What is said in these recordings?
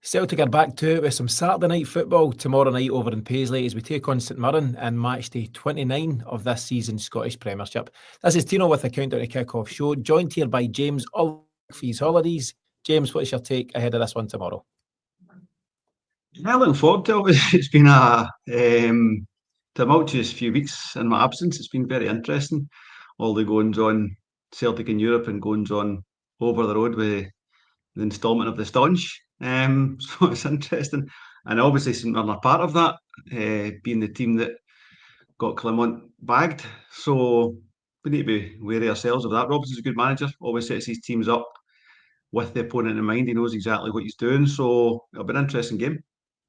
Celtic are back to it with some Saturday night football tomorrow night over in Paisley as we take on St Mirren in Matchday 29 of this season's Scottish Premiership. This is Tino with the Countdown to Kick-Off show, joined here by James all for his holidays. James, what's your take ahead of this one tomorrow? Yeah, looking forward to it. It's been a tumultuous few weeks in my absence. It's been very interesting. All the goings on Celtic in Europe and goings on over the road with the instalment of the Staunch. So it's interesting. And obviously, St Mirren are part of that, being the team that got Clement bagged. So we need to be wary ourselves of that. Robinson's a good manager, always sets his teams up with the opponent in mind. He knows exactly what he's doing. So it'll be an interesting game.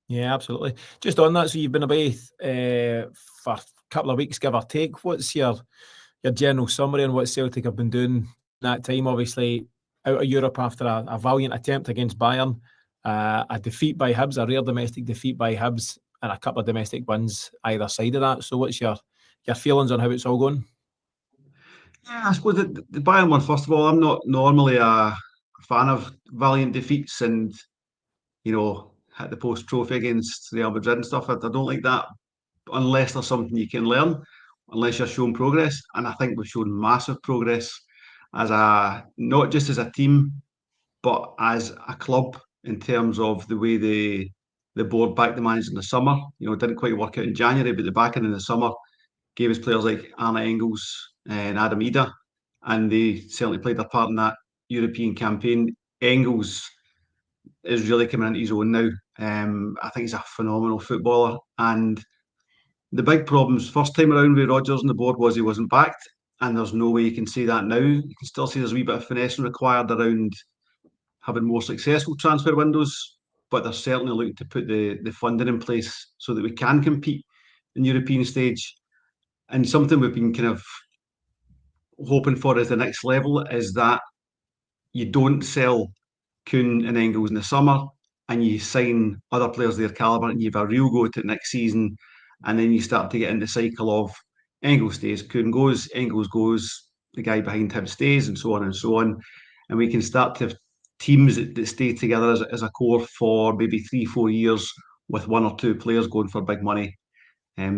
Yeah, absolutely. Just on that, so you've been away for a couple of weeks, give or take. What's your general summary on what Celtic have been doing that time? Obviously, out of Europe after a valiant attempt against Bayern, a defeat by Hibs, a rare domestic defeat by Hibs, and a couple of domestic wins either side of that. So what's your feelings on how it's all going? Yeah, I suppose the Bayern one, first of all, I'm not normally a fan of valiant defeats and, hit the post trophy against Real Madrid and stuff. I don't like that unless there's something you can learn, unless you're showing progress. And I think we've shown massive progress not just as a team, but as a club in terms of the way the board backed the manager in the summer. It didn't quite work out in January, but the backing in the summer gave us players like Arne Engels and Adam Ida, and they certainly played their part in that European campaign. Engels is really coming into his own now. I think he's a phenomenal footballer, and the big problems first time around with Rodgers on the board was he wasn't backed, and there's no way you can say that now. You can still see there's a wee bit of finesse required around having more successful transfer windows, but they're certainly looking to put the funding in place so that we can compete in the European stage. And something we've been kind of hoping for as the next level is that you don't sell Kuhn and Engels in the summer and you sign other players of their calibre and you have a real go to next season, and then you start to get in the cycle of Engels stays, Kuhn goes, Engels goes, the guy behind him stays, and so on and so on. And we can start to have teams that stay together as a core for maybe 3-4 years with one or two players going for big money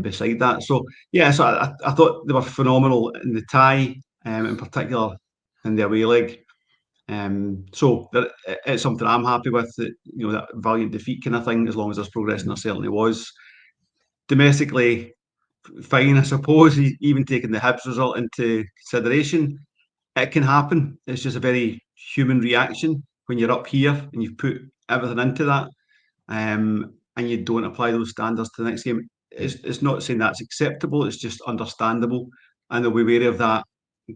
beside that. So yeah, so I thought they were phenomenal in the tie, in particular in the away leg. So it's something I'm happy with, that valiant defeat kind of thing, as long as there's progress, and there certainly was. Domestically, fine, I suppose, even taking the Hibs result into consideration, it can happen. It's just a very human reaction when you're up here and you've put everything into that, and you don't apply those standards to the next game. It's not saying that's acceptable, it's just understandable, and they'll be wary of that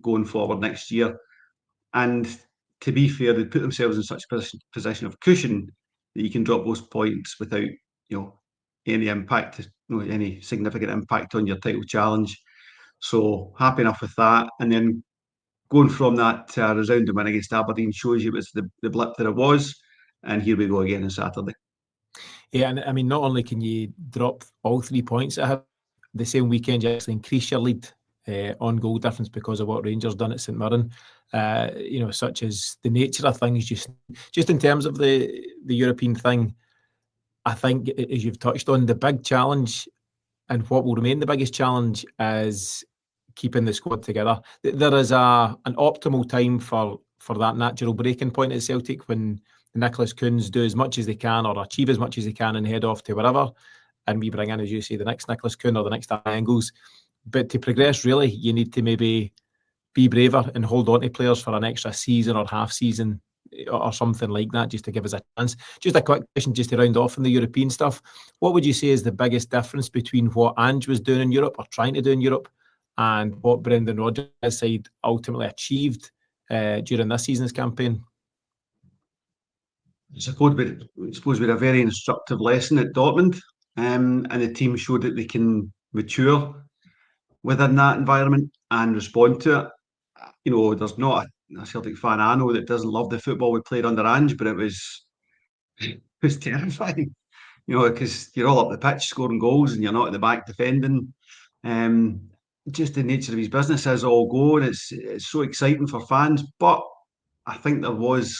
going forward next year. And to be fair, they put themselves in such a position of cushion that you can drop those points without, any impact, any significant impact on your title challenge. So happy enough with that. And then going from that resounding win against Aberdeen shows you it was the blip that it was. And here we go again on Saturday. Yeah, and I mean, not only can you drop all 3 points at Hibs, the same weekend you actually increase your lead on goal difference because of what Rangers done at St Mirren. Such as the nature of things, just in terms of the European thing, I think, as you've touched on, the big challenge and what will remain the biggest challenge is keeping the squad together. There is an optimal time for that natural breaking point at Celtic when Nicholas Kuhns do as much as they can or achieve as much as they can and head off to wherever, and we bring in, as you say, the next Nicholas Kuhn or the next Angles. But to progress, really, you need to maybe be braver and hold on to players for an extra season or half season or something like that, just to give us a chance. Just a quick question, just to round off on the European stuff. What would you say is the biggest difference between what Ange was doing in Europe or trying to do in Europe and what Brendan Rodgers' side ultimately achieved during this season's campaign? I suppose we had a very instructive lesson at Dortmund, and the team showed that they can mature within that environment and respond to it. There's not a Celtic fan I know that doesn't love the football we played under Ange, but it was terrifying. Because you're all up the pitch scoring goals and you're not at the back defending. Just the nature of his business is all go, and it's so exciting for fans. But I think there was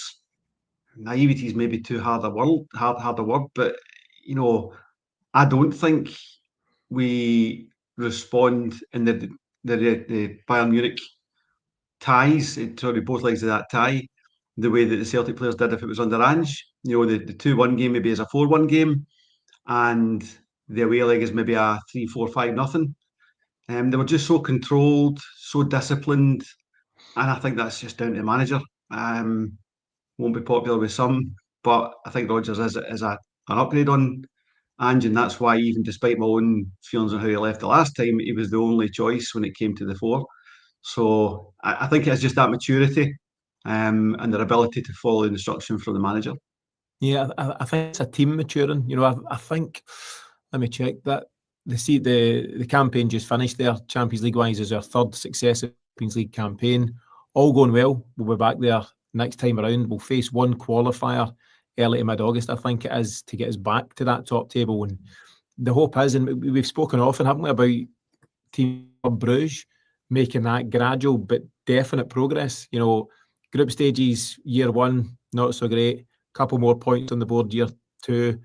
naivety is maybe too hard a word, but I don't think we respond in the Bayern Munich ties, both legs of that tie, the way that the Celtic players did if it was under Ange. The 2-1 game maybe is a 4-1 game, and the away leg is maybe a 3-4-5-0. They were just so controlled, so disciplined, and I think that's just down to the manager. Won't be popular with some, but I think Rodgers is an upgrade on Ange, and that's why, even despite my own feelings on how he left the last time, he was the only choice when it came to the fore. So I think it's just that maturity and their ability to follow instruction from the manager. Yeah, I think it's a team maturing. I think, let me check that. The campaign just finished there, Champions League wise, is our third successive Champions League campaign. All going well. We'll be back there next time around. We'll face one qualifier early to mid-August, I think it is, to get us back to that top table. And the hope is, and we've spoken often, haven't we, about Team Bruges making that gradual but definite progress. Group stages, year one, not so great. Couple more points on the board, year two,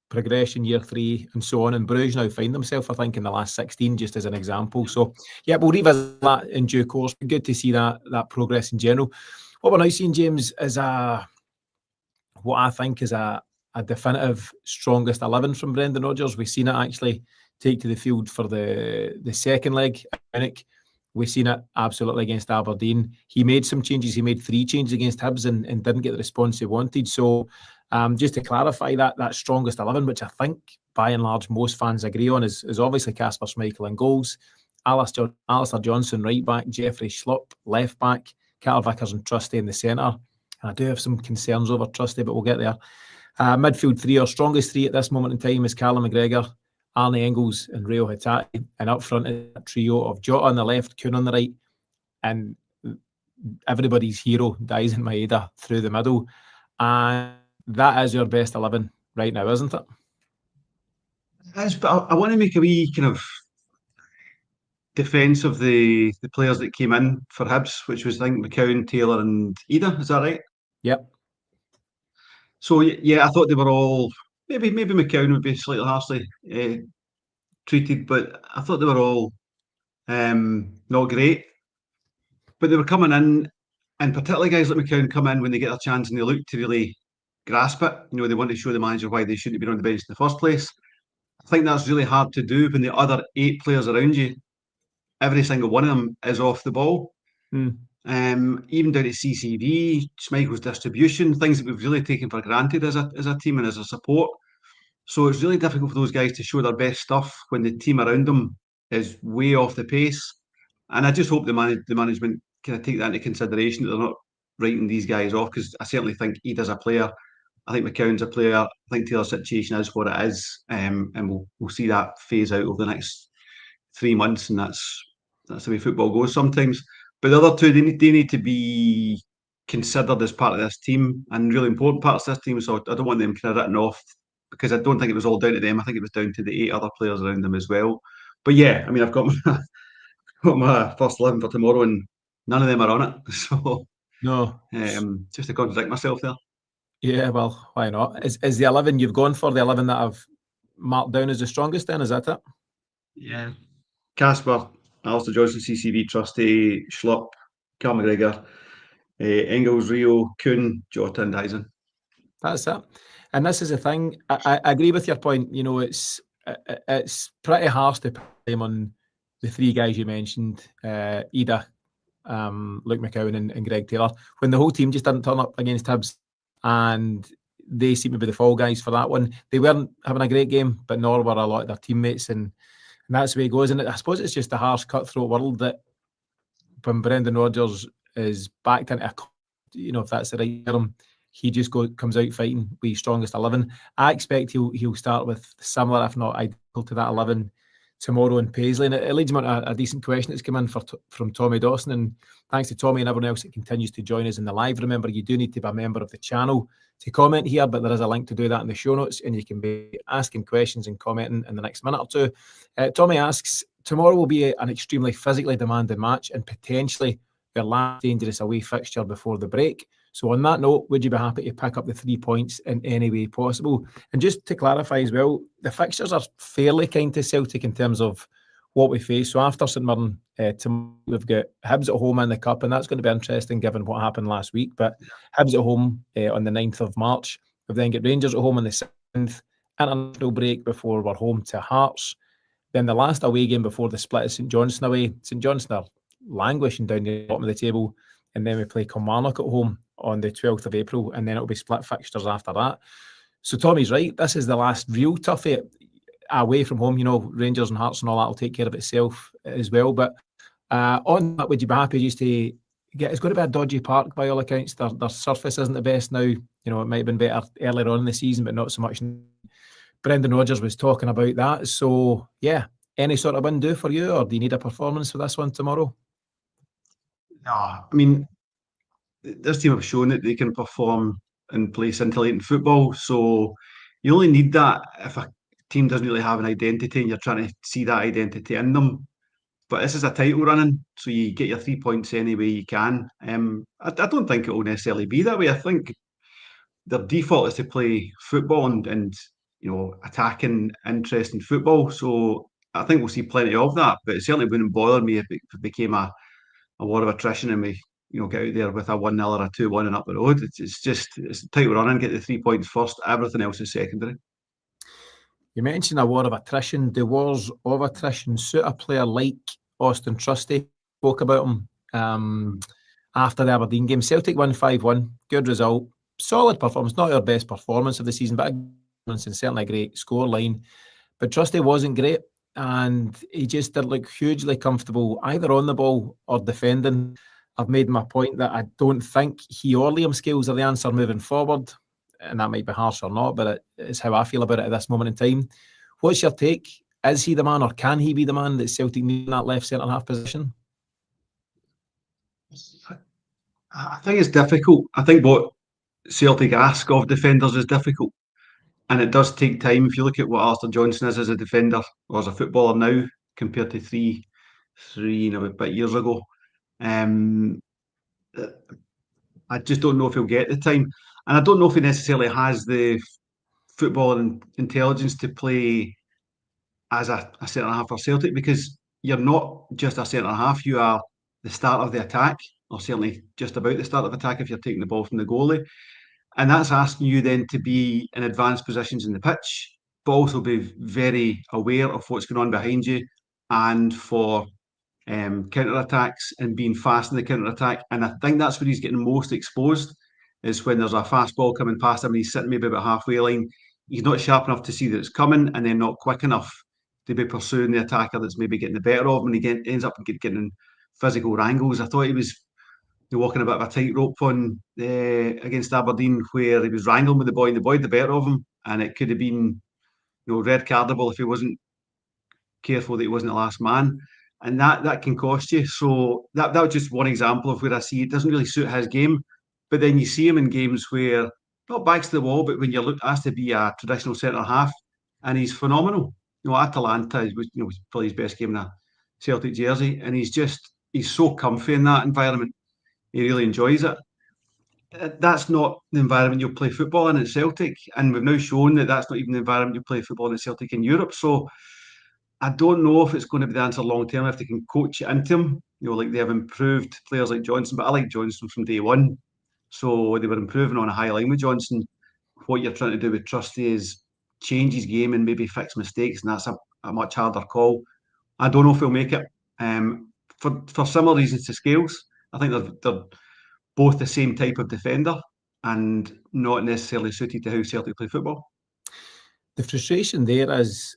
progression, year three, and so on. And Bruges now find themselves, I think, in the last 16, just as an example. So, yeah, we'll revisit that in due course. Good to see that progress in general. What we're now seeing, James, is what I think is a definitive strongest 11 from Brendan Rodgers. We've seen it actually take to the field for the second leg at Munich. We've seen it absolutely against Aberdeen. He made some changes. He made 3 changes against Hibs and didn't get the response he wanted. So just to clarify, that strongest 11, which I think by and large most fans agree on, is obviously Kasper Schmeichel in goals, Alistair Johnson right back, Jeffrey Schlupp left back, Carter Vickers and Trusty in the centre. And I do have some concerns over Trusty, but we'll get there. Midfield 3, our strongest 3 at this moment in time, is Callum McGregor, Arne Engels and Rio Hatate, and up front is a trio of Jota on the left, Kuhn on the right, and everybody's hero, Daizen Maeda, through the middle. And that is your best 11 right now, isn't it? It is, but I want to make a wee kind of defence of the players that came in for Hibs, which was, I think, McCowan, Taylor and Ida. Is that right? Yep. So, yeah, I thought they were all, maybe McCowan would be slightly harshly treated, but I thought they were all not great. But they were coming in, and particularly guys like McCowan come in when they get their chance and they look to really grasp it. They want to show the manager why they shouldn't be on the bench in the first place. I think that's really hard to do when the other 8 players around you, every single one of them is off the ball. Even down to CCV, Schmeichel's distribution, things that we've really taken for granted as a team and as a support. So it's really difficult for those guys to show their best stuff when the team around them is way off the pace. And I just hope the management kind of take that into consideration, that they're not writing these guys off, because I certainly think Ida's a player. I think McCowan's a player. I think Taylor's situation is what it is, and we'll see that phase out over the next 3 months, and that's the way football goes sometimes. But the other 2, they need to be considered as part of this team and really important parts of this team. So I don't want them kind of written off, because I don't think it was all down to them. I think it was down to the 8 other players around them as well. But yeah, I mean, I've got my first 11 for tomorrow, and none of them are on it. So no, just to contradict myself there. Yeah, well, why not? Is the 11 you've gone for the 11 that I've marked down as the strongest then? Is that it? Yeah. Kasper, Alistair Johnson, CCV, Trusty, Schlupp, Carl McGregor, Engels, Rio, Kuhn, Jota and Daizen. That's it. And this is the thing. I agree with your point. It's pretty harsh to put them on the 3 guys you mentioned, Ida, Luke McCowan and Greg Taylor, when the whole team just didn't turn up against Hibs, and they seem to be the fall guys for that one. They weren't having a great game, but nor were a lot of their teammates, and that's the way it goes. And I suppose it's just a harsh, cutthroat world that when Brendan Rodgers is backed into if that's the right term, he just comes out fighting with his strongest 11. I expect he'll start with similar, if not identical to that 11 tomorrow in Paisley. And it leads me on a decent question that's come in from Tommy Dawson. And thanks to Tommy and everyone else that continues to join us in the live. Remember, you do need to be a member of the channel to comment here, but there is a link to do that in the show notes, and you can be asking questions and commenting in the next minute or two. Tommy asks, tomorrow will be an extremely physically demanding match and potentially their last dangerous away fixture before the break. So on that note, would you be happy to pick up the 3 points in any way possible? And just to clarify as well, the fixtures are fairly kind to Celtic in terms of what we face. So after St Mirren, tomorrow we've got Hibs at home in the Cup, and that's going to be interesting given what happened last week. But Hibs at home on the 9th of March. We've then got Rangers at home on the 7th, international break before we're home to Hearts. Then the last away game before the split is St Johnstone away. St Johnstone are languishing down the bottom of the table. And then we play Kilmarnock at home on the 12th of April, and then it'll be split fixtures after that. So Tommy's right. This is the last real toughie away from home. You know, Rangers and Hearts and all that will take care of itself as well. But on that, would you be happy just to get... It's going to be a dodgy park by all accounts. Their surface isn't the best now. You know, it might have been better earlier on in the season, but not so much. Brendan Rodgers was talking about that. So, yeah, any sort of win do for you, or do you need a performance for this one tomorrow? No, I mean, this team have shown that they can perform and play scintillating football. So you only need that if a team doesn't really have an identity and you're trying to see that identity in them. But this is a title running, so you get your 3 points any way you can. I don't think it will necessarily be that way. I think their default is to play football and you know, attacking, interesting football. So I think we'll see plenty of that. But it certainly wouldn't bother me if it became a lot of attrition and we, you know, get out there with a 1-0 or a 2-1 and up the road. It's title running, get the 3 points first. Everything else is secondary. You mentioned a war of attrition. The wars of attrition suit a player like Austin Trusty. Spoke about him after the Aberdeen game. Celtic won 5-1. Good result. Solid performance. Not our best performance of the season, but and certainly a great scoreline. But Trusty wasn't great, and he just didn't look hugely comfortable either on the ball or defending. I've made my point that I don't think he or Liam Scales are the answer moving forward, and that might be harsh or not, but it's how I feel about it at this moment in time. What's your take? Is he the man, or can he be the man that Celtic need in that left centre-half position? I think it's difficult. I think what Celtic ask of defenders is difficult. And it does take time. If you look at what Alistair Johnston is as a defender or as a footballer now compared to three and a bit years ago, I just don't know if he'll get the time. And I don't know if he necessarily has the football and intelligence to play as a centre-half for Celtic, because you're not just a centre-half, you are the start of the attack, or certainly just about the start of attack if you're taking the ball from the goalie. And that's asking you then to be in advanced positions in the pitch, but also be very aware of what's going on behind you and for counter-attacks and being fast in the counter-attack. And I think that's where he's getting most exposed, is when there's a fast ball coming past him and he's sitting maybe about halfway line. He's not sharp enough to see that it's coming, and then not quick enough to be pursuing the attacker that's maybe getting the better of him, and he ends up getting in physical wrangles. I thought he was walking a bit of a tightrope on against Aberdeen, where he was wrangling with the boy, and the boy had the better of him, and it could have been, you know, red cardable if he wasn't careful that he wasn't the last man, and that can cost you. So that was just one example of where I see it doesn't really suit his game. But then you see him in games where not backs to the wall, but when you're asked to be a traditional centre half, and he's phenomenal. You know, Atalanta was, you know, probably his best game in a Celtic jersey, and he's so comfy in that environment. He really enjoys it. That's not the environment you'll play football in at Celtic, and we've now shown that that's not even the environment you play football in at Celtic in Europe. So I don't know if it's going to be the answer long term if they can coach it into him. You know, like they have improved players like Johnson, but I like Johnson from day one. So they were improving on a high line with Johnson. What you're trying to do with Trusty is change his game and maybe fix mistakes, and that's a much harder call. I don't know if he'll make it. For similar reasons to Scales, I think they're both the same type of defender and not necessarily suited to how Celtic play football. The frustration there is,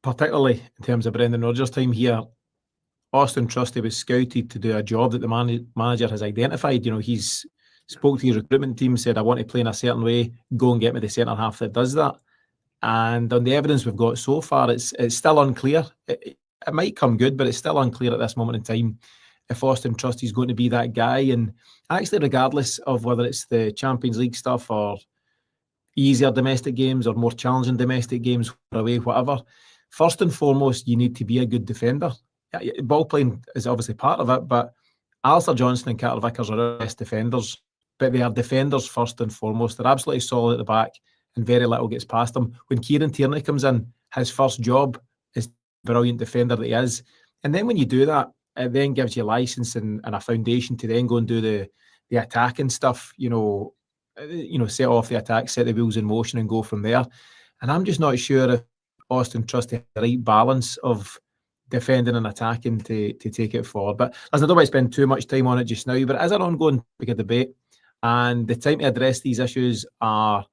particularly in terms of Brendan Rodgers' time here, Austin Trusty was scouted to do a job that the manager has identified. You know, he's spoke to his recruitment team, said, I want to play in a certain way, go and get me the centre-half that does that. And on the evidence we've got so far, it's still unclear. It might come good, but it's still unclear at this moment in time if Austin Trusty is going to be that guy. And actually, regardless of whether it's the Champions League stuff or easier domestic games or more challenging domestic games, away, whatever, first and foremost, you need to be a good defender. Ball playing is obviously part of it, but Alistair Johnston and Carter Vickers are our best defenders but they are defenders first and foremost. They're absolutely solid at the back, and very little gets past them. When Kieran Tierney comes in, his first job is brilliant defender that he is. And then when you do that, it then gives you license and a foundation to then go and do the attacking stuff, set off the attack, set the wheels in motion and go from there. And I'm just not sure if Austin Trusty has the right balance of defending and attacking to take it forward. But as I don't want to spend too much time on it just now, but as an ongoing topic of debate, and the time to address these issues are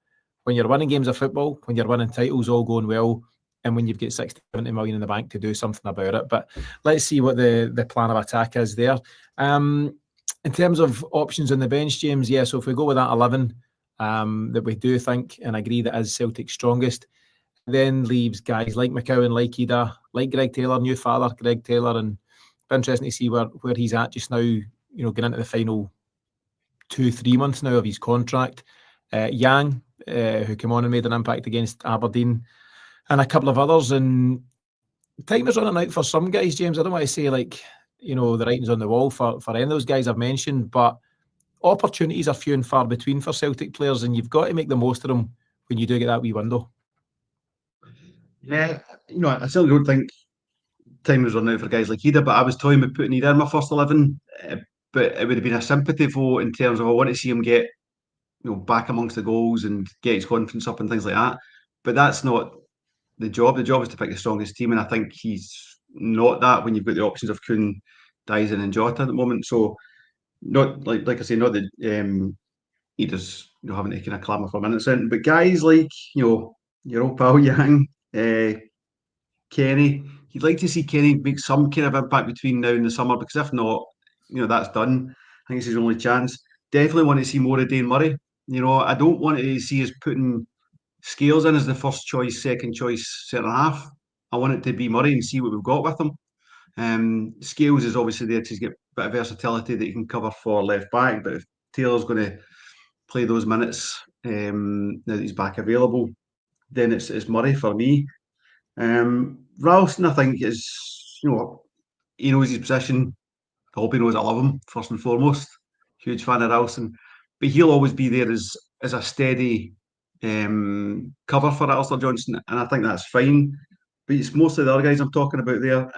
when you're winning games of football, when you're winning titles, all going well, and when you've got 60, 70 million in the bank to do something about it. But let's see what the plan of attack is there. In terms of options on the bench, James, yeah, so if we go with that 11 that we do think and agree that is Celtic's strongest, then leaves guys like McCowan, like Ida, like Greg Taylor, new father Greg Taylor, and it's interesting to see where he's at just now, getting into the final 2-3 months now of his contract. Yang, who came on and made an impact against Aberdeen, and a couple of others. And time is running out for some guys, James. I don't want to say the writing's on the wall for any of those guys I've mentioned, but opportunities are few and far between for Celtic players, and you've got to make the most of them when you do get that wee window. Yeah, I certainly don't think time was running out for guys like Ida, but I was toying with putting Ida in my first 11, but it would have been a sympathy vote in terms of I want to see him get back amongst the goals and get his confidence up and things like that. But that's not the job. The job is to pick the strongest team, and I think he's not that when you've got the options of Kuhn, Dyson and Jota at the moment. So not like I say, not that Ida's having to kind of clamour for minutes in, but guys like your old pal Yang, Kenny, you'd like to see Kenny make some kind of impact between now and the summer, because if not, that's done. I think it's his only chance. Definitely want to see more of Dane Murray. I don't want to see us putting Scales in as the first choice, second choice centre half. I want it to be Murray and see what we've got with him. Scales is obviously there to get a bit of versatility that he can cover for left back, but if Taylor's going to play those minutes now that he's back available, then it's Murray for me. Ralston, I think, is he knows his position. I hope he knows I love him first and foremost. Huge fan of Ralston, but he'll always be there as a steady cover for Alistair Johnston, and I think that's fine. But it's mostly the other guys I'm talking about there.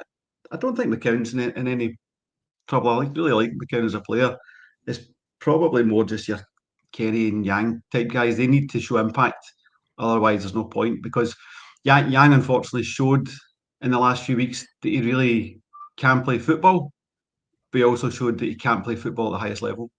I don't think McCown's in any trouble. I really like McCown as a player. It's probably more just your Kenny and Yang type guys. They need to show impact. Otherwise, there's no point, because Yang unfortunately showed in the last few weeks that he really can play football, but he also showed that he can't play football at the highest level.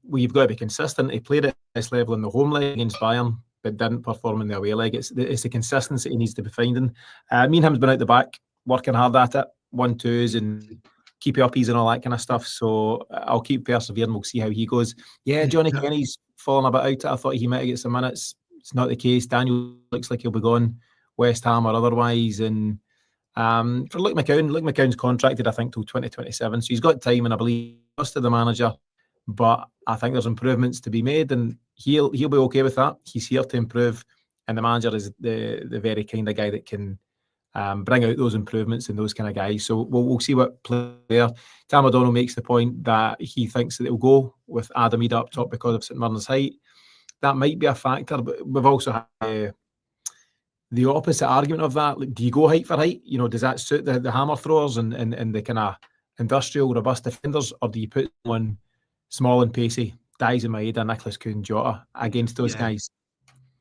Well, you've got to be consistent. He played at this level in the home leg against Bayern, but didn't perform in the away leg. It's the consistency he needs to be finding. Me and him's been out the back, working hard at it, 1-2s and keep you uppies and all that kind of stuff. So I'll keep persevering. We'll see how he goes. Yeah, Johnny Kenny's fallen a bit out. I thought he might get some minutes. It's not the case. Daniel looks like he'll be gone, West Ham or otherwise. And for Luke McCown's contracted, I think, till 2027. So he's got time, and I believe trusted the manager. But I think there's improvements to be made, and he'll be okay with that. He's here to improve, and the manager is the very kind of guy that can bring out those improvements in those kind of guys. So we'll see what player. Tam O'Donnell makes the point that he thinks that it'll go with Adam Ida up top because of St Mirren's height. That might be a factor, but we've also had the opposite argument of that. Like, do you go height for height? Does that suit the hammer throwers and the kind of industrial, robust defenders, or do you put one small and pacey, Dyson Maeda, Nicholas Kuhn, Jota against those guys?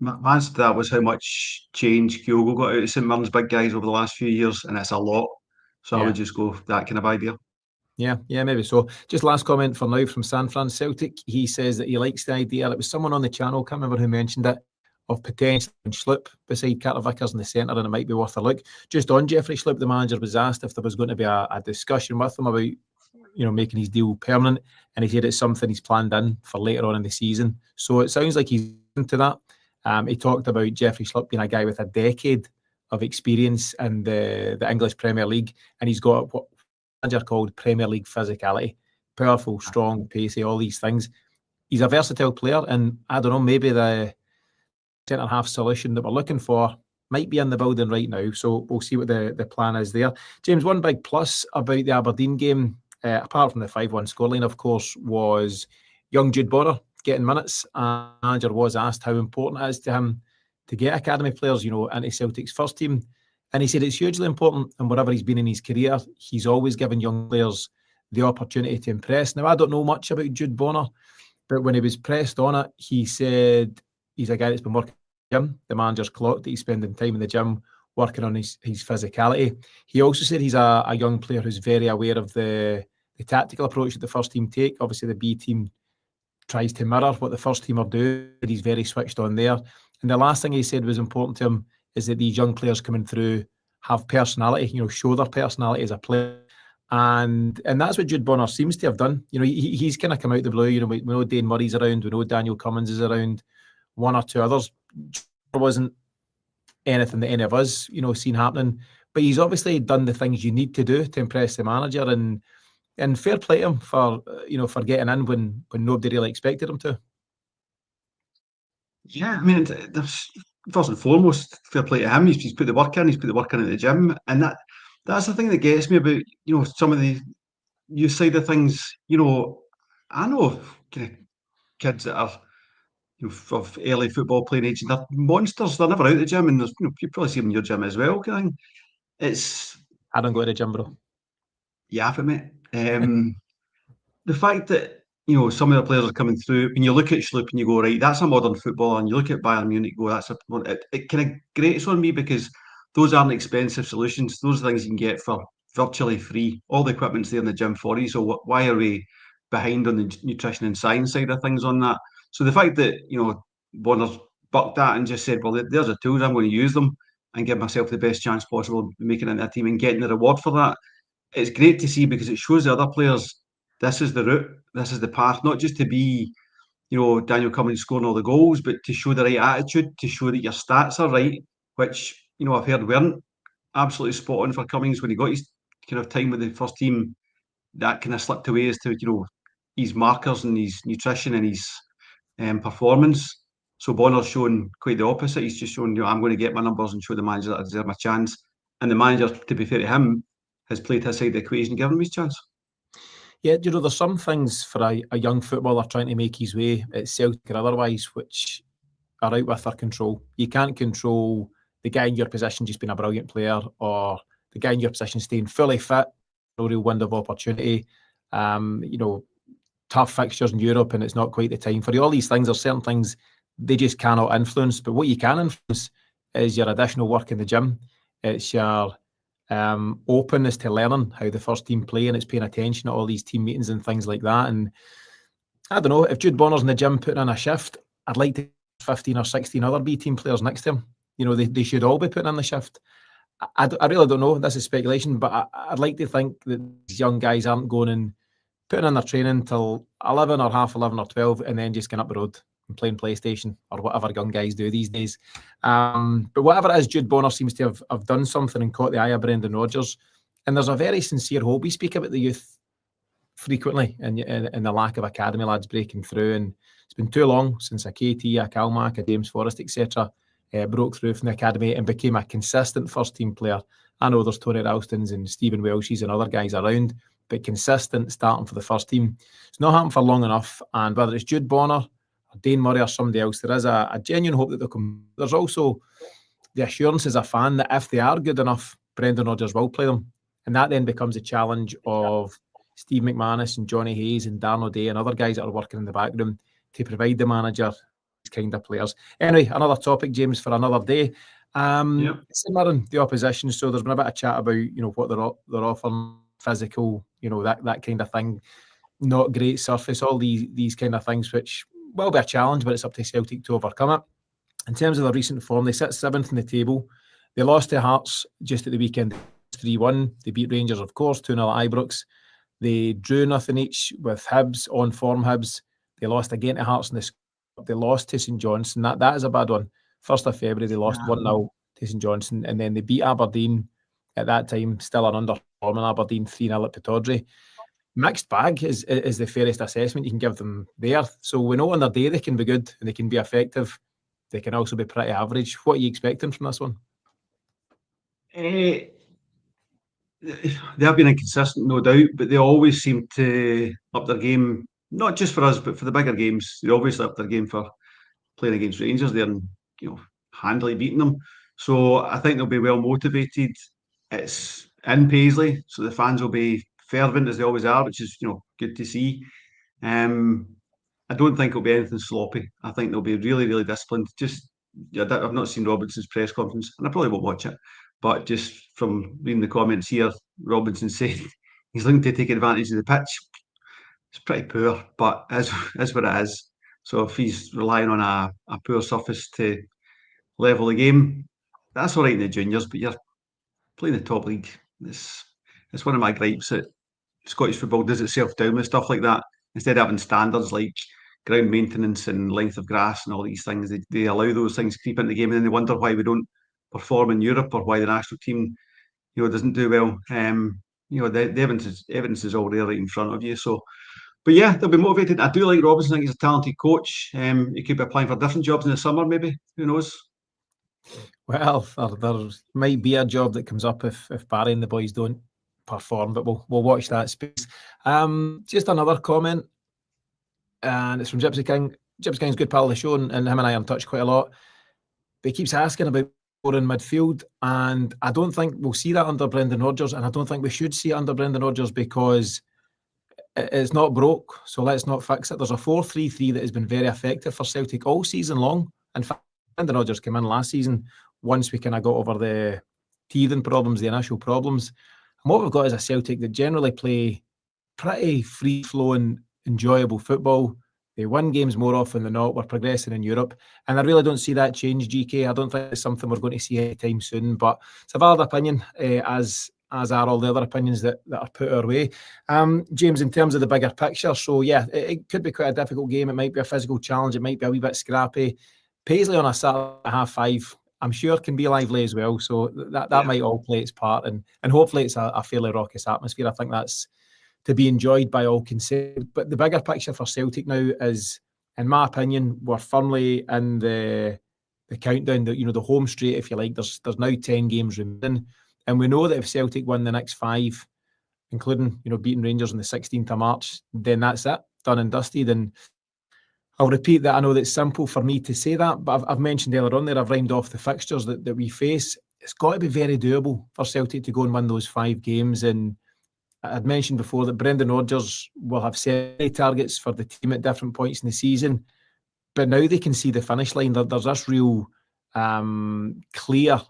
My answer to that was how much change Kyogo got out of St Mirren's big guys over the last few years, and it's a lot. So I would just go with that kind of idea. Yeah, maybe so. Just last comment for now from San Fran Celtic. He says that he likes the idea. It was someone on the channel, can't remember who mentioned it, of potentially Schlupp beside Carter Vickers in the centre, and it might be worth a look. Just on Jeffrey Schlupp, the manager was asked if there was going to be a discussion with him about making his deal permanent, and he said it's something he's planned in for later on in the season. So it sounds like he's into that. He talked about Jeffrey Schlupp being a guy with a decade of experience in the English Premier League, and he's got what manager called Premier League physicality. Powerful, strong, pacey, all these things. He's a versatile player, and I don't know, maybe the centre-half solution that we're looking for might be in the building right now. So we'll see what the plan is there. James, one big plus about the Aberdeen game, apart from the 5-1 scoreline, of course, was young Jude Bonner getting minutes, and the manager was asked how important it is to him to get academy players, into Celtic's first team. And he said it's hugely important, and wherever he's been in his career, he's always given young players the opportunity to impress. Now, I don't know much about Jude Bonner, but when he was pressed on it, he said he's a guy that's been working in the gym. The manager's clocked that he's spending time in the gym working on his physicality. He also said he's a young player who's very aware of the tactical approach that the first team take. Obviously, the B team tries to mirror what the first team are doing. He's very switched on there. And the last thing he said was important to him is that these young players coming through have personality, show their personality as a player. And that's what Jude Bonner seems to have done. He's kind of come out the blue. We know Dane Murray's around. We know Daniel Cummins is around. One or two others. There wasn't anything that any of us, seen happening. But he's obviously done the things you need to do to impress the manager. And fair play to him for getting in when nobody really expected him to. Yeah, I mean, first and foremost, fair play to him. He's put the work in. He's put the work in at the gym, and that's the thing that gets me about some of the new side of things. I know of kind of kids that are of early football playing age, and they're monsters. They're never out the gym, and there's you probably see them in your gym as well. Kind of thing. I don't go to the gym, bro. Yeah, for me. The fact that some of the players are coming through, when you look at Schlupp and you go, right, that's a modern footballer, and you look at Bayern Munich, go, it kind of grates on me because those aren't expensive solutions. Those are things you can get for virtually free. All the equipment's there in the gym for you. So why are we behind on the nutrition and science side of things on that? So the fact that Bonner's bucked that and just said, well, there's the tools, I'm going to use them and give myself the best chance possible of making it into a team and getting the reward for that. It's great to see because it shows the other players this is the route, this is the path, not just to be, Daniel Cummins scoring all the goals, but to show the right attitude, to show that your stats are right, which, I've heard weren't absolutely spot on for Cummins when he got his kind of time with the first team. That kind of slipped away as to, his markers and his nutrition and his performance. So Bonner's shown quite the opposite. He's just shown, I'm going to get my numbers and show the manager that I deserve my chance. And the manager, to be fair to him, has played his side of the equation and given him his chance. Yeah, there's some things for a young footballer trying to make his way at Celtic or otherwise, which are out with our control. You can't control the guy in your position just being a brilliant player, or the guy in your position staying fully fit, no real window of opportunity. Tough fixtures in Europe, and it's not quite the time for you. All these things are certain things they just cannot influence. But what you can influence is your additional work in the gym. It's your openness to learning how the first team play, and it's paying attention at all these team meetings and things like that. And I don't know, if Jude Bonner's in the gym putting in a shift, I'd like to 15 or 16 other B team players next to him. They should all be putting in the shift. I really don't know. This is speculation, but I'd like to think that these young guys aren't going and putting in their training till 11 or half 11 or 12 and then just going up the road and playing PlayStation or whatever young guys do these days. But whatever it is, Jude Bonner seems to have done something and caught the eye of Brendan Rodgers. And there's a very sincere hope. We speak about the youth frequently and the lack of academy lads breaking through. And it's been too long since a KT, a Calmac, a James Forrest, etc. Broke through from the academy and became a consistent first-team player. I know there's Tony Ralstons and Stephen Welshes and other guys around, but consistent starting for the first team. It's not happened for long enough. And whether it's Jude Bonner, or Dane Murray or somebody else, there is a genuine hope that they'll come. There's also the assurance as a fan that if they are good enough, Brendan Rodgers will play them. And that then becomes a challenge of Steve McManus and Johnny Hayes and Darren O'Day and other guys that are working in the backroom to provide the manager these kind of players. Anyway, another topic, James, for another day. St Mirren, the opposition. So there's been a bit of chat about what they're offering, physical, that kind of thing. Not great surface, all these kind of things, which will be a challenge, but it's up to Celtic to overcome it. In terms of their recent form, they sit 7th in the table. They lost to Hearts just at the weekend, 3-1. They beat Rangers, of course, 2-0 at Ibrox. They drew nothing each with Hibs, on form Hibs. They lost again to Hearts in the Cup. They lost to St Johnstone. That is a bad one. 1st of February, they lost 1-0 to St Johnstone, and then they beat Aberdeen at that time, still an underperforming Aberdeen, 3-0 at Pittodrie. Mixed bag is the fairest assessment you can give them there. So we know on their day they can be good and they can be effective. They can also be pretty average. What are you expecting from this one? They have been inconsistent, no doubt, but they always seem to up their game not just for us, but for the bigger games. They're obviously up their game for playing against Rangers there and handily beating them. So I think they'll be well motivated. It's in Paisley, so the fans will be fervent as they always are, which is good to see. I don't think it'll be anything sloppy. I think they'll be really, really disciplined. I've not seen Robinson's press conference, and I probably won't watch it. But just from reading the comments here, Robinson said he's looking to take advantage of the pitch. It's pretty poor, but as what it is. So if he's relying on a poor surface to level the game, that's all right in the juniors. But you're playing the top league. It's one of my gripes that Scottish football does itself down with stuff like that. Instead of having standards like ground maintenance and length of grass and all these things, they allow those things to creep into the game, and then they wonder why we don't perform in Europe or why the national team, doesn't do well. The evidence is all there right in front of you. So, but yeah, they'll be motivated. I do like Robinson. I think he's a talented coach. He could be applying for different jobs in the summer, maybe. Who knows? Well, there might be a job that comes up if Barry and the boys don't perform, but we'll watch that space. Just another comment, and it's from Gypsy King. Gypsy King's a good pal of the show, and him and I are in touch quite a lot. But he keeps asking about more in midfield, and I don't think we'll see that under Brendan Rodgers, and I don't think we should see it under Brendan Rodgers because it's not broke, so let's not fix it. There's a 4-3-3 that has been very effective for Celtic all season long. In fact, Brendan Rodgers came in last season once we kind of got over the teething problems, the initial problems. And what we've got is a Celtic that generally play pretty free-flowing, enjoyable football. They win games more often than not. We're progressing in Europe. And I really don't see that change, GK. I don't think it's something we're going to see anytime soon. But it's a valid opinion, as are all the other opinions that are put our way. James, in terms of the bigger picture, so yeah, it could be quite a difficult game. It might be a physical challenge. It might be a wee bit scrappy. Paisley on a Saturday at 5:30, I'm sure can be lively as well. So that might all play its part. And hopefully it's a fairly raucous atmosphere. I think that's to be enjoyed by all concerned. But the bigger picture for Celtic now is, in my opinion, we're firmly in the countdown, the home straight, if you like. There's now 10 games remaining. And we know that if Celtic win the next 5, including, beating Rangers on the 16th of March, then that's it, done and dusted. And I'll repeat that. I know that's simple for me to say that, but I've mentioned earlier on there, I've rhymed off the fixtures that we face. It's got to be very doable for Celtic to go and win those 5 games. And I'd mentioned before that Brendan Rodgers will have set targets for the team at different points in the season, but now they can see the finish line. There's this real clear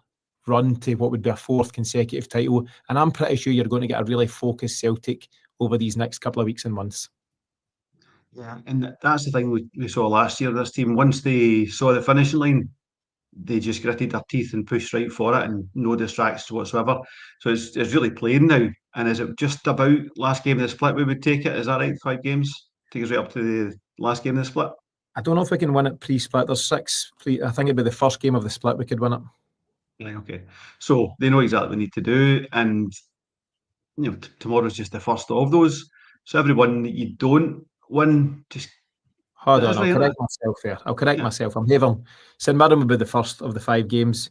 run to what would be a 4th consecutive title, and I'm pretty sure you're going to get a really focused Celtic over these next couple of weeks and months. Yeah, and that's the thing we saw last year. This team, once they saw the finishing line, they just gritted their teeth and pushed right for it, and no distractions whatsoever. So it's really playing now. And is it just about last game of the split we would take it? Is that right? 5 games take us right up to the last game of the split. I don't know if we can win it pre-split. There's 6. I think it'd be the first game of the split we could win it. Right, okay. So they know exactly what they need to do, and tomorrow's just the first of those. So everyone that you don't win, just hold on. I'll correct myself there. I'll correct myself. I'm having St Mirren will be the first of the 5 games.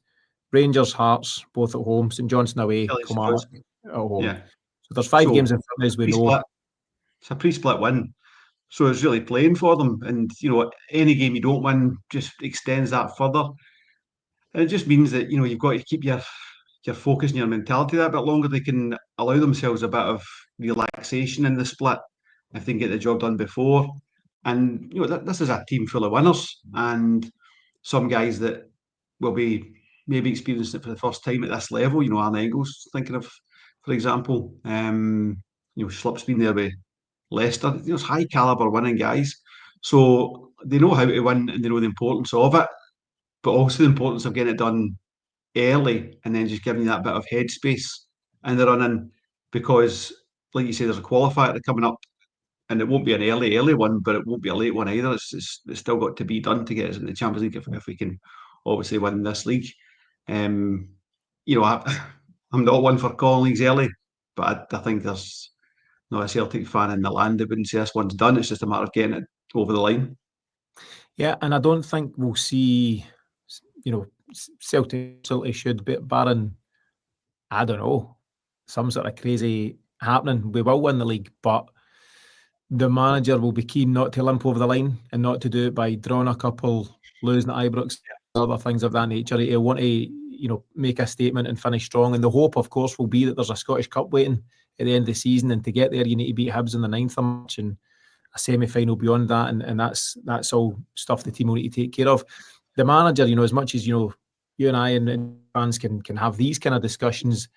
Rangers, Hearts, both at home. St Johnstone away. Kilmarnock at home. Yeah. So there's 5 games in front of us. We know it's a pre-split win. So it's really playing for them, and any game you don't win just extends that further. And it just means that you've got to keep your focus and your mentality that bit longer. They can allow themselves a bit of relaxation in the split if they can get the job done before. And this is a team full of winners, and some guys that will be maybe experiencing it for the first time at this level. Arne Engels, thinking of, for example, Schlipp's been there with Leicester. There's high caliber winning guys, so they know how to win and they know the importance of it, but also the importance of getting it done early and then just giving you that bit of headspace in the running, because, like you say, there's a qualifier coming up, and it won't be an early one, but it won't be a late one either. It's still got to be done to get us in the Champions League if we can obviously win this league. I'm not one for calling leagues early, but I think there's not a Celtic fan in the land that wouldn't say this one's done. It's just a matter of getting it over the line. Yeah, and I don't think we'll see, Celtic should be barring, I don't know, some sort of crazy happening. We will win the league, but the manager will be keen not to limp over the line and not to do it by drawing a couple, losing at Ibrox, other things of that nature. He'll want to, make a statement and finish strong. And the hope, of course, will be that there's a Scottish Cup waiting at the end of the season, and to get there, you need to beat Hibs in the 9th of March and a semi-final beyond that, and that's all stuff the team will need to take care of. The manager, as much as you and I and fans can have these kind of discussions,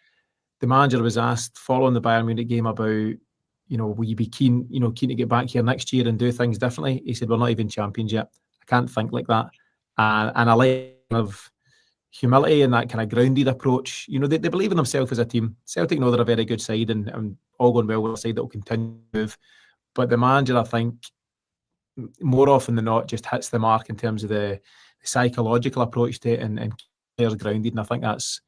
the manager was asked following the Bayern Munich game about, will you be keen to get back here next year and do things differently? He said, we're not even champions yet. I can't think like that. And I like kind of humility and that kind of grounded approach. They believe in themselves as a team. Celtic know they're a very good side and all going well with a side that will continue to move. But the manager, I think, more often than not, just hits the mark in terms of the psychological approach to it and players grounded. And I think that's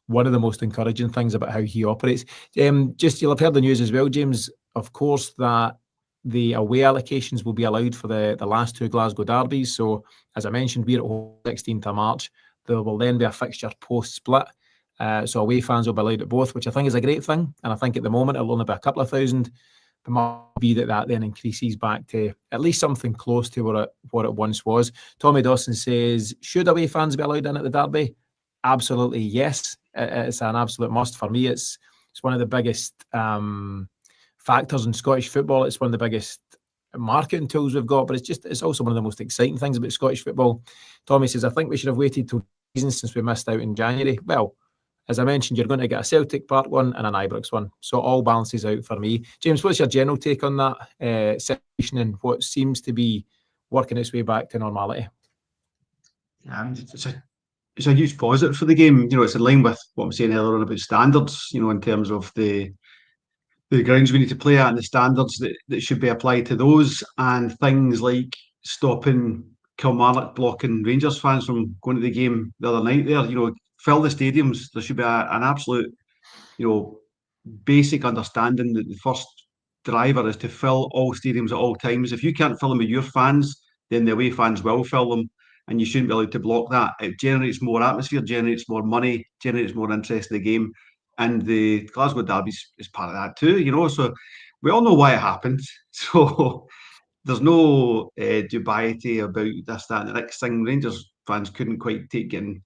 one of the most encouraging things about how he operates. You'll have heard the news as well, James, of course, that the away allocations will be allowed for the last two Glasgow derbies. So, as I mentioned, we're at home 16th of March. There will then be a fixture post-split. So away fans will be allowed at both, which I think is a great thing. And I think at the moment it'll only be a couple of thousand. It might be that then increases back to at least something close to what it once was. Tommy Dawson says, should away fans be allowed in at the derby? Absolutely yes. It's an absolute must for me. It's one of the biggest factors in Scottish football. It's one of the biggest marketing tools we've got, but it's also one of the most exciting things about Scottish football. Tommy says, I think we should have waited till season since we missed out in January. Well, as I mentioned, you're going to get a Celtic Park one and an Ibrox one. So it all balances out for me. James, what's your general take on that situation and what seems to be working its way back to normality? It's a huge positive for the game. It's in line with what I'm saying earlier on about standards, in terms of the grounds we need to play at and the standards that should be applied to those, and things like stopping Kilmarnock blocking Rangers fans from going to the game the other night there. Fill the stadiums. There should be an absolute, basic understanding that the first driver is to fill all stadiums at all times. If you can't fill them with your fans, then the away fans will fill them, and you shouldn't be allowed to block that. It generates more atmosphere, generates more money, generates more interest in the game. And the Glasgow derby is part of that too, so we all know why it happened. So there's no dubiety about this, that, and the next thing. Rangers fans couldn't quite take getting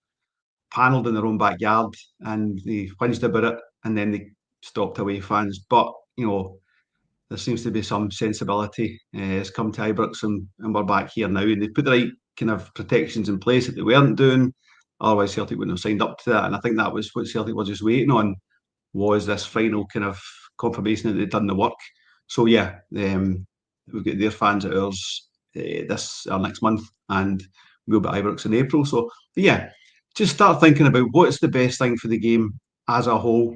panelled in their own backyard, and they whinged about it, and then they stopped away fans. But there seems to be some sensibility. It's come to Ibrox, and we're back here now, and they put the right kind of protections in place that they weren't doing. Otherwise, Celtic wouldn't have signed up to that. And I think that was what Celtic were just waiting on, was this final kind of confirmation that they'd done the work. So yeah, we've got their fans at ours next month, and we'll be at Ibrox in April. So yeah, just start thinking about what's the best thing for the game as a whole.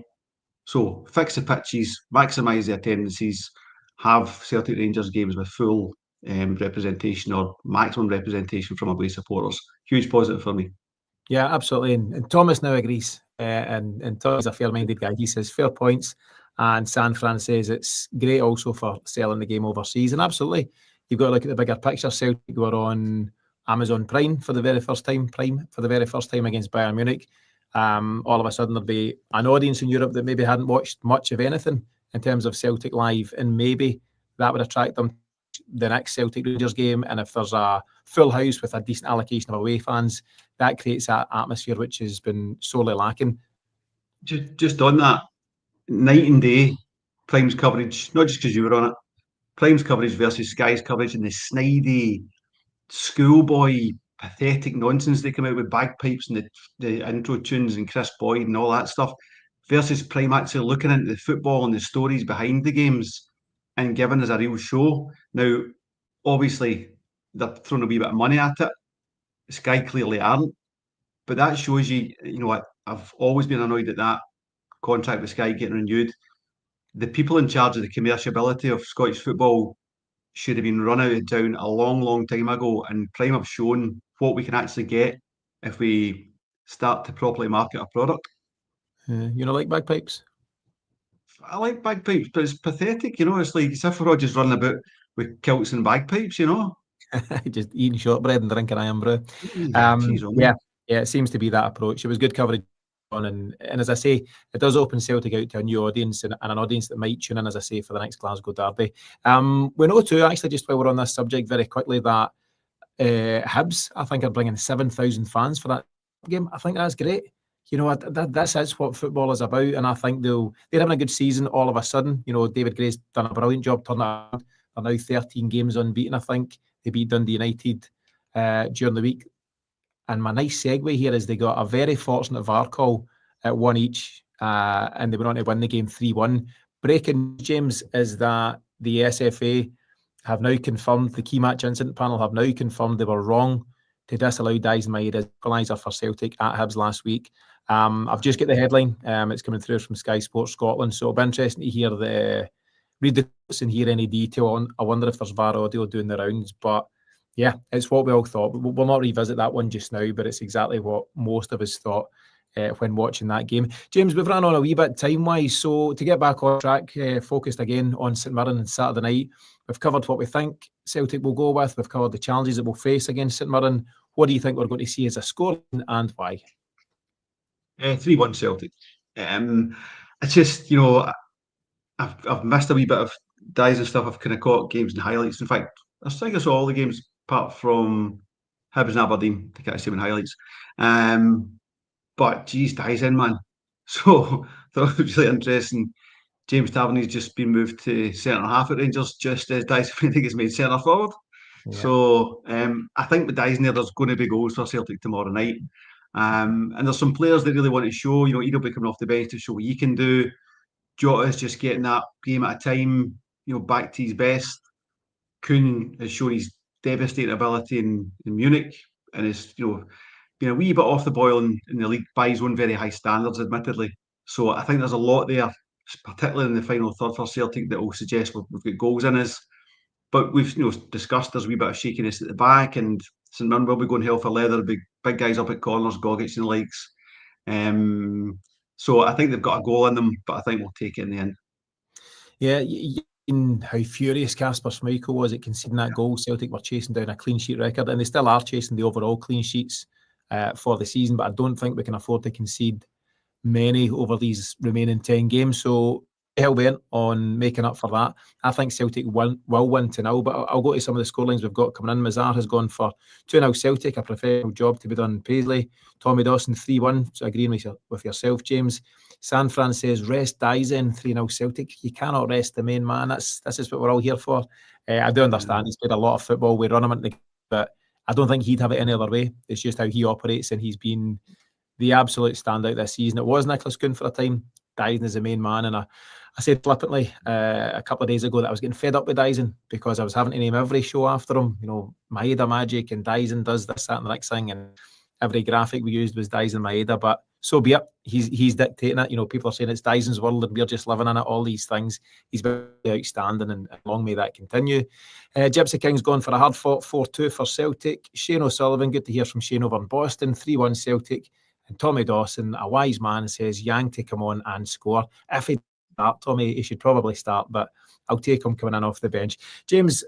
So fix the pitches, maximise the attendances, have Celtic Rangers games with full representation or maximum representation from away supporters. Huge positive for me. Yeah, absolutely. And Thomas now agrees. And Thomas is a fair-minded guy. He says fair points. And San Fran says it's great also for selling the game overseas. And absolutely, you've got to look at the bigger picture. Celtic were on Amazon Prime for the very first time against Bayern Munich. All of a sudden there'll be an audience in Europe that maybe hadn't watched much of anything in terms of Celtic live, and maybe that would attract them to the next Celtic Rangers game. And if there's a full house with a decent allocation of away fans, that creates that atmosphere which has been sorely lacking. Just on that, night and day Prime's coverage, not just because you were on it, Prime's coverage versus Sky's coverage, and the snidey schoolboy pathetic nonsense they come out with, bagpipes and the intro tunes and Chris Boyd and all that stuff, versus Prime actually looking into the football and the stories behind the games and giving us a real show. Now, obviously, they're throwing a wee bit of money at it. Sky clearly aren't. But that shows you, I've always been annoyed at that contract with Sky getting renewed. The people in charge of the commerciality of Scottish football should have been run out of town a long, long time ago, and Prime have shown what we can actually get if we start to properly market our product. You don't like bagpipes? I like bagpipes, but it's pathetic, it's like as if we're all just running about with kilts and bagpipes, Just eating shortbread and drinking iron brew. Yeah, it seems to be that approach. It was good coverage on. And as I say, it does open Celtic out to a new audience and an audience that might tune in, as I say, for the next Glasgow derby. We know too, actually, just while we're on this subject very quickly, that Hibs, I think, are bringing 7,000 fans for that game. I think that's great. You know, that's what football is about, and I think they're having a good season all of a sudden. You know, David Gray's done a brilliant job turning it around. They're now 13 games unbeaten, I think. They beat Dundee United during the week. And my nice segue here is they got a very fortunate VAR call at 1 each, and they went on to win the game 3-1. Breaking news, James, is that the SFA have now confirmed, the key match incident panel have now confirmed they were wrong to disallow Daizen Maeda's equaliser for Celtic at Hibs last week. I've just got the headline. It's coming through from Sky Sports Scotland, so it'll be interesting to hear read the quotes and hear any detail on. I wonder if there's VAR audio doing the rounds, but yeah, it's what we all thought. We'll not revisit that one just now, but it's exactly what most of us thought when watching that game. James, we've run on a wee bit time-wise, so to get back on track, focused again on St Mirren on Saturday night, we've covered what we think Celtic will go with. We've covered the challenges that we'll face against St Mirren. What do you think we're going to see as a score and why? 3-1 Celtic. It's just, you know, I've missed a wee bit of Daizen and stuff. I've kind of caught games and highlights. In fact, I think I saw all the games apart from Hibs and Aberdeen. I can't see them in highlights. But geez, Daizen, man. So that was really interesting. James Tavernie's just been moved to centre half at Rangers, just as Daizen is made centre forward. Yeah. So I think with Daizen there's going to be goals for Celtic tomorrow night. And there's some players that really want to show, you know, he'll be coming off the bench to show what he can do. Jota's just getting that game at a time, you know, back to his best. Kuhn has shown his devastating ability in Munich and is, you know, been a wee bit off the boil in the league by his own very high standards, admittedly. So I think there's a lot there, particularly in the final third for Celtic, that will suggest we've got goals in us. But we've, you know, discussed there's a wee bit of shakiness at the back, and St Mirren will be going hell for leather. Big guys up at corners, Gogic and the likes. So I think they've got a goal in them, but I think we'll take it in the end. Yeah, in how furious Kasper Schmeichel was at conceding that goal. Celtic were chasing down a clean sheet record, and they still are chasing the overall clean sheets for the season, but I don't think we can afford to concede many over these remaining 10 games. So hell bent on making up for that. I think Celtic will win 2-0, but I'll go to some of the scorelines we've got coming in. Mazar has gone for 2-0 Celtic, a professional job to be done in Paisley. Tommy Dawson 3-1, so agreeing with yourself, James. San Fran says rest Daizen 3-0 Celtic. You cannot rest the main man. This is what we're all here for. I do understand he's played a lot of football. We run him into the game, but I don't think he'd have it any other way. It's just how he operates, and he's been the absolute standout this season. It was Nicholas Kuhn for a time. Daizen is the main man, and I said flippantly a couple of days ago that I was getting fed up with Daizen because I was having to name every show after him. You know, Maeda Magic and Daizen does this, that, and the next thing, and every graphic we used was Daizen Maeda. But so be it. He's dictating it. You know, people are saying it's Daizen's world and we're just living in it. All these things. He's been outstanding, and long may that continue. Gypsy King's gone for a hard-fought 4-2 for Celtic. Shane O'Sullivan, good to hear from Shane over in Boston. 3-1 Celtic. And Tommy Dawson, a wise man, says Yang to come on and score. If he start, Tommy, he should probably start, but I'll take him coming in off the bench. James,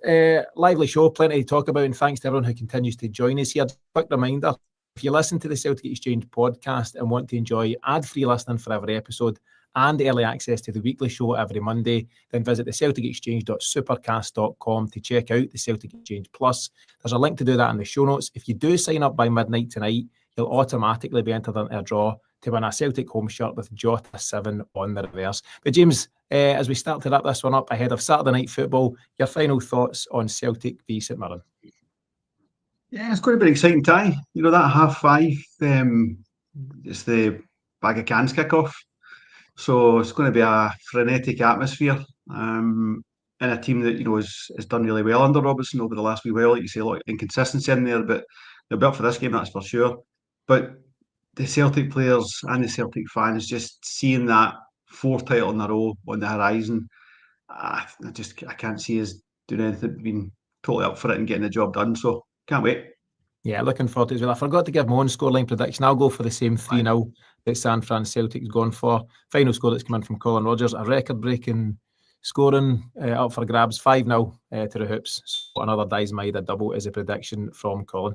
lively show, plenty to talk about, and thanks to everyone who continues to join us here. Quick reminder, if you listen to the Celtic Exchange podcast and want to enjoy ad-free listening for every episode and early access to the weekly show every Monday, then visit the celticexchange.supercast.com to check out the Celtic Exchange Plus. There's a link to do that in the show notes. If you do sign up by midnight tonight, you'll automatically be entered into a draw to win a Celtic home shirt with Jota 7 on the reverse. But James, as we start to wrap this one up ahead of Saturday night football, your final thoughts on Celtic v St Mirren? Yeah, it's going to be an exciting tie. You know, that 5:30, it's the bag of cans kick-off. So it's going to be a frenetic atmosphere. And a team that, you know, has done really well under Robinson over the last wee while. Like you say, a lot of inconsistency in there, but they're built for this game, that's for sure. But the Celtic players and the Celtic fans just seeing that fourth title in a row on the horizon, I can't see us doing anything but being totally up for it and getting the job done. So can't wait. Yeah, looking forward to it as well. I forgot to give my own scoreline prediction. I'll go for the same 3-0 that San Fran Celtic's gone for. Final score that's come in from Colin Rodgers, a record-breaking scoring up for grabs, 5-0 to the Hoops. So another Daizen Maeda double is a prediction from Colin.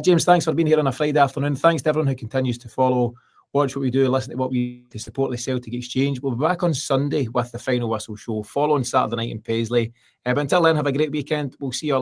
James, thanks for being here on a Friday afternoon. Thanks to everyone who continues to follow watch what we do, listen to what we to support the Celtic Exchange. We'll be back on Sunday with the Final Whistle show, following Saturday night in Paisley. But until then, have a great weekend. We'll see you all.